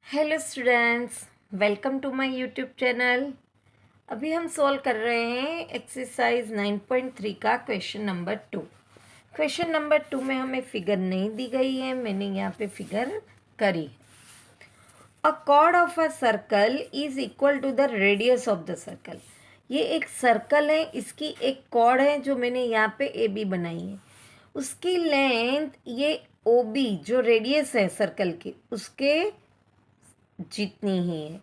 Hello students, welcome to my YouTube channel. अभी हम solve कर रहे हैं एक्सरसाइज 9.3 का क्वेश्चन नंबर 2। क्वेश्चन नंबर 2 में हमें फिगर नहीं दी गई है, मैंने यहाँ पे फिगर करी। A chord of a circle is equal to the radius of the circle. ये एक सर्कल है, इसकी एक कॉर्ड है जो मैंने यहाँ पे ए बी बनाई है। उसकी लेंथ ये ओ बी जो रेडियस है सर्कल की उसके जितनी ही है,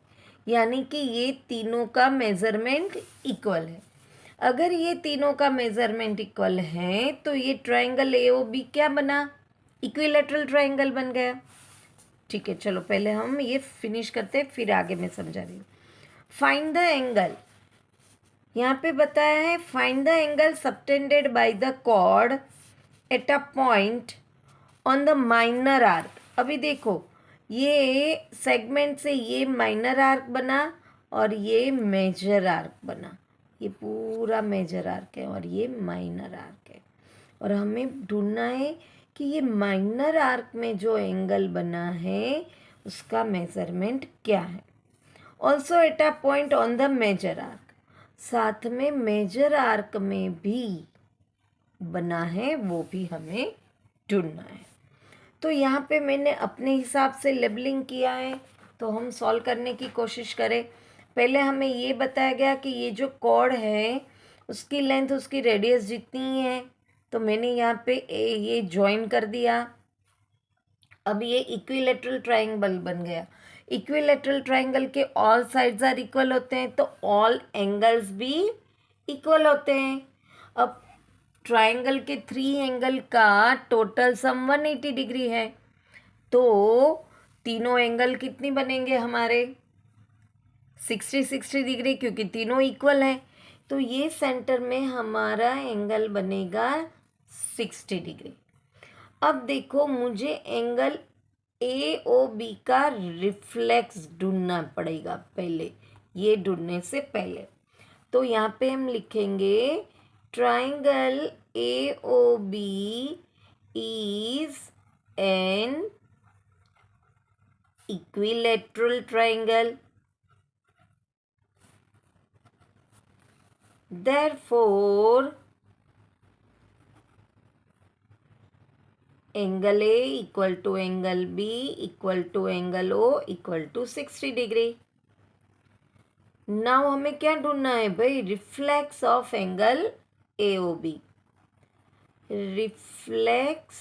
यानी कि ये तीनों का मेज़रमेंट इक्वल है। अगर ये तीनों का मेज़रमेंट इक्वल है तो ये ट्रायंगल ए ओ बी क्या बना? इक्विलेटरल ट्रायंगल बन गया। ठीक है, चलो पहले हम ये फिनिश करते हैं, फिर आगे मैं समझा रही हूँ। फाइंड द एंगल, यहाँ पे बताया है find the angle subtended by the chord at a point on the minor arc. अभी देखो, ये सेगमेंट से ये माइनर आर्क बना और ये मेजर आर्क बना। ये पूरा मेजर आर्क है और ये माइनर आर्क है, और हमें ढूंढना है कि ये माइनर आर्क में जो एंगल बना है उसका मेजरमेंट क्या है। Also at a point on the major arc, साथ में मेजर आर्क में भी बना है, वो भी हमें ढूंढना है। तो यहाँ पे मैंने अपने हिसाब से लेबलिंग किया है, तो हम सॉल्व करने की कोशिश करें। पहले हमें ये बताया गया कि ये जो कॉर्ड है उसकी लेंथ उसकी रेडियस जितनी ही है, तो मैंने यहाँ पे ये ज्वाइन कर दिया। अब ये इक्विलेटरल ट्रायंगल बन गया। इक्विलेटरल ट्रायंगल के ऑल साइड्स आर इक्वल होते हैं, तो ऑल एंगल्स भी इक्वल होते हैं। अब ट्रायंगल के 3 एंगल का टोटल सम 180 डिग्री है, तो तीनों एंगल कितनी बनेंगे हमारे? 60 डिग्री, क्योंकि तीनों इक्वल हैं। तो ये सेंटर में हमारा एंगल बनेगा 60 डिग्री। अब देखो, मुझे एंगल ए ओ बी का रिफ्लेक्स ढूंढना पड़ेगा पहले, ये ढूंढने से पहले। तो यहाँ पे हम लिखेंगे triangle A O B is an equilateral triangle, therefore angle A equal to angle B equal to angle O equal to 60 degree. Now हमें क्या ढूंढना है भाई? Reflex of angle A O B. Reflex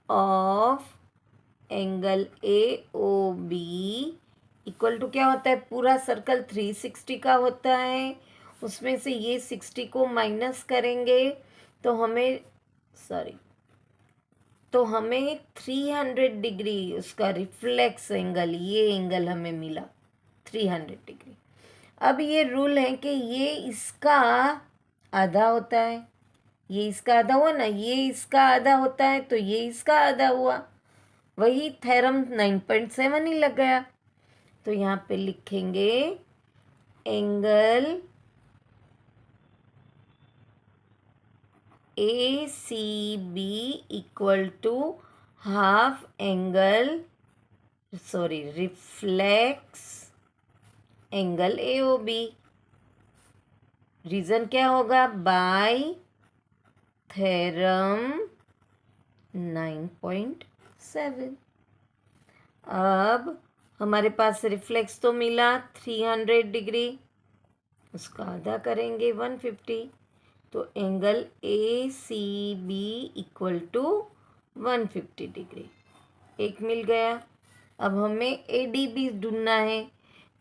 of angle A O B equal to क्या होता है? पूरा circle 360 का होता है, उसमें से ये 60 को माइनस करेंगे तो हमें तो हमें 300 डिग्री उसका रिफ्लेक्स एंगल, ये एंगल हमें मिला 300 डिग्री। अब ये रूल है कि ये इसका आधा होता है, ये इसका आधा हुआ ना, ये इसका आधा होता है तो ये इसका आधा हुआ, वही थ्योरम 9.7 ही लग गया। तो यहाँ पे लिखेंगे angle A C B equal to half angle reflex angle A O B. Reason क्या होगा? By theorem 9.7। अब हमारे पास रिफ्लेक्स तो मिला 300 डिग्री, उसका आधा करेंगे 150, तो angle A C B equal to 150 degree एक मिल गया। अब हमें ए डी बी ढूंढना है,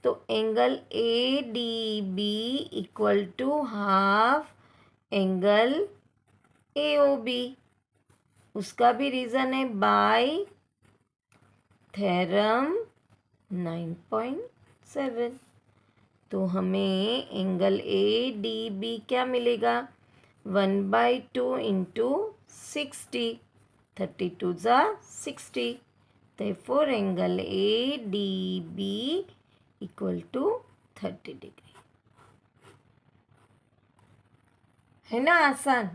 तो angle A D B equal to half angle A O B, उसका भी रीज़न है बाय थ्योरम 9.7। तो हमें एंगल ए डी बी क्या मिलेगा? 1/2 इंटू 60, 32 ज़ा 60, therefore angle A D B equal to 30 degree. है ना आसान?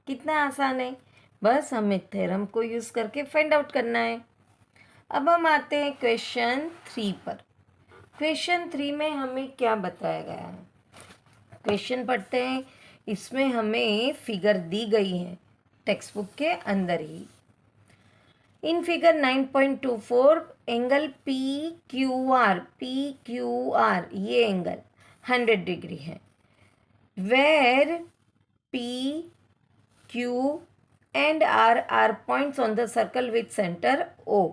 कितना आसान है, बस हमें थ्योरम को यूज़ करके फाइंड आउट करना है। अब हम आते हैं क्वेश्चन 3 पर। क्वेश्चन 3 में हमें क्या बताया गया है, क्वेश्चन पढ़ते हैं। इसमें हमें फिगर दी गई है टेक्स्ट बुक के अंदर ही। In figure 9.24 angle P Q R ये एंगल 100 डिग्री है। Where P Q and R are points on the circle with centre O.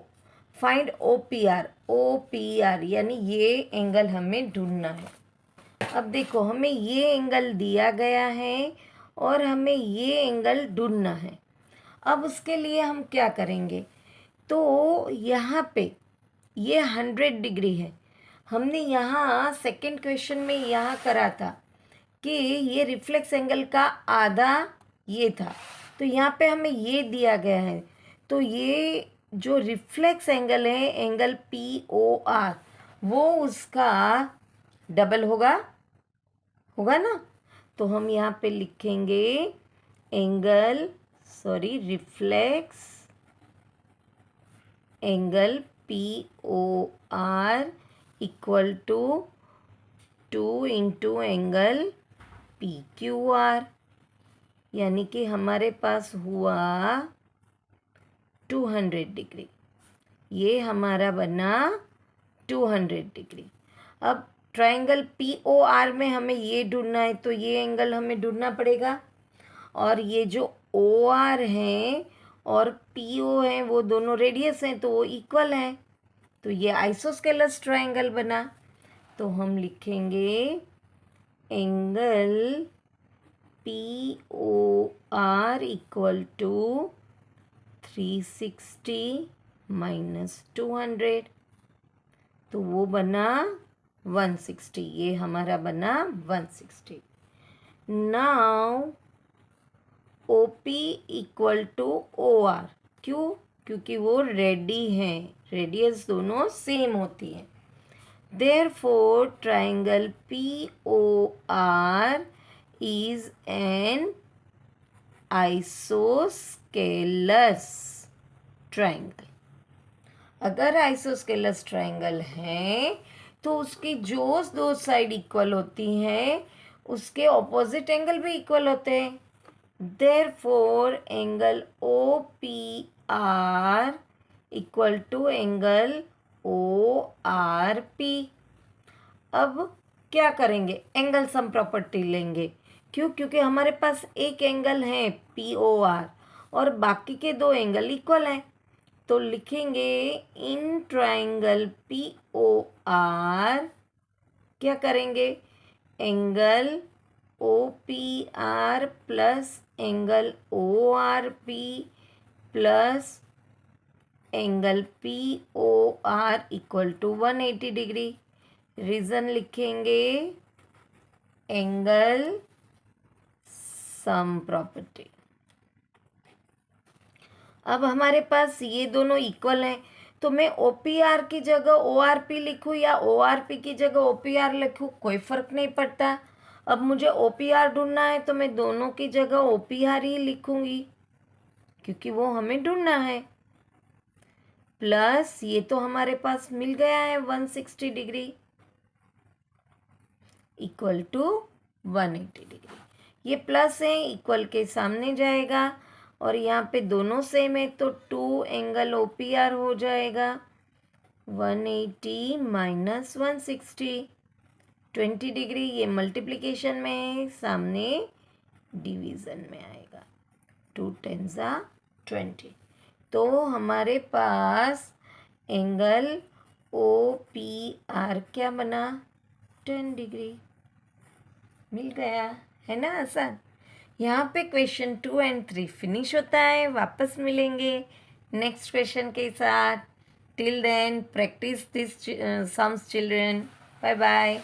Find O P R यानी ये एंगल हमें ढूंढना है। अब देखो हमें ये एंगल दिया गया है और हमें ये एंगल ढूंढना है। अब उसके लिए हम क्या करेंगे, तो यहाँ पे ये 100 डिग्री है। हमने यहाँ सेकंड क्वेश्चन में यहाँ करा था कि ये रिफ्लेक्स एंगल का आधा ये था, तो यहाँ पे हमें ये दिया गया है। तो ये जो रिफ्लेक्स एंगल है एंगल POR वो उसका डबल होगा ना। तो हम यहाँ पे लिखेंगे reflex angle POR equal to 2 into angle PQR, यानी कि हमारे पास हुआ 200 डिग्री। ये हमारा बना 200 डिग्री। अब ट्रायंगल POR में हमें ये ढूंढना है, तो ये एंगल हमें ढूंढना पड़ेगा। और ये जो OR हैं और PO हैं वो दोनों रेडियस हैं, तो वो इक्वल हैं, तो ये आइसोस्केलस ट्रायंगल बना। तो हम लिखेंगे angle POR equal to 360 minus 200, तो वो बना 160। ये हमारा बना 160। नाउ OP इक्वल टू OR, क्यों? क्योंकि वो रेडी हैं, रेडियस दोनों सेम होती हैं। Therefore triangle POR is an isosceles triangle। अगर आइसोस्केलस ट्रायंगल है तो उसकी जो दो साइड इक्वल होती हैं उसके ऑपोजिट एंगल भी इक्वल होते हैं। Therefore angle OPR equal to angle ORP। अब क्या करेंगे, एंगल सम प्रॉपर्टी लेंगे। क्यों? क्योंकि हमारे पास एक एंगल है POR और बाकी के दो एंगल इक्वल हैं। तो लिखेंगे इन ट्रायंगल POR क्या करेंगे, angle OPR plus angle ORP plus angle POR equal to 180 degree. Reason लिखेंगे एंगल सम प्रॉपर्टी। अब हमारे पास ये दोनों इक्वल हैं, तो मैं OPR की जगह ORP लिखूँ या ORP की जगह OPR लिखूँ, कोई फ़र्क नहीं पड़ता। अब मुझे OPR ढूंढना है तो मैं दोनों की जगह OPR ही लिखूँगी क्योंकि वो हमें ढूंढना है। प्लस ये तो हमारे पास मिल गया है 160 डिग्री इक्वल टू 180 डिग्री। ये प्लस है, इक्वल के सामने जाएगा और यहाँ पे दोनों सेम है तो 2 एंगल OPR हो जाएगा 180 माइनस 160 20 डिग्री। ये मल्टीप्लिकेशन में है, सामने डिवीज़न में आएगा। 2 10 20। तो हमारे पास एंगल OPR क्या बना, 10 डिग्री मिल गया, है ना आसान। यहाँ पे क्वेश्चन 2 एंड 3 फिनिश होता है। वापस मिलेंगे नेक्स्ट क्वेश्चन के साथ। Till then practice this sums children. Bye bye.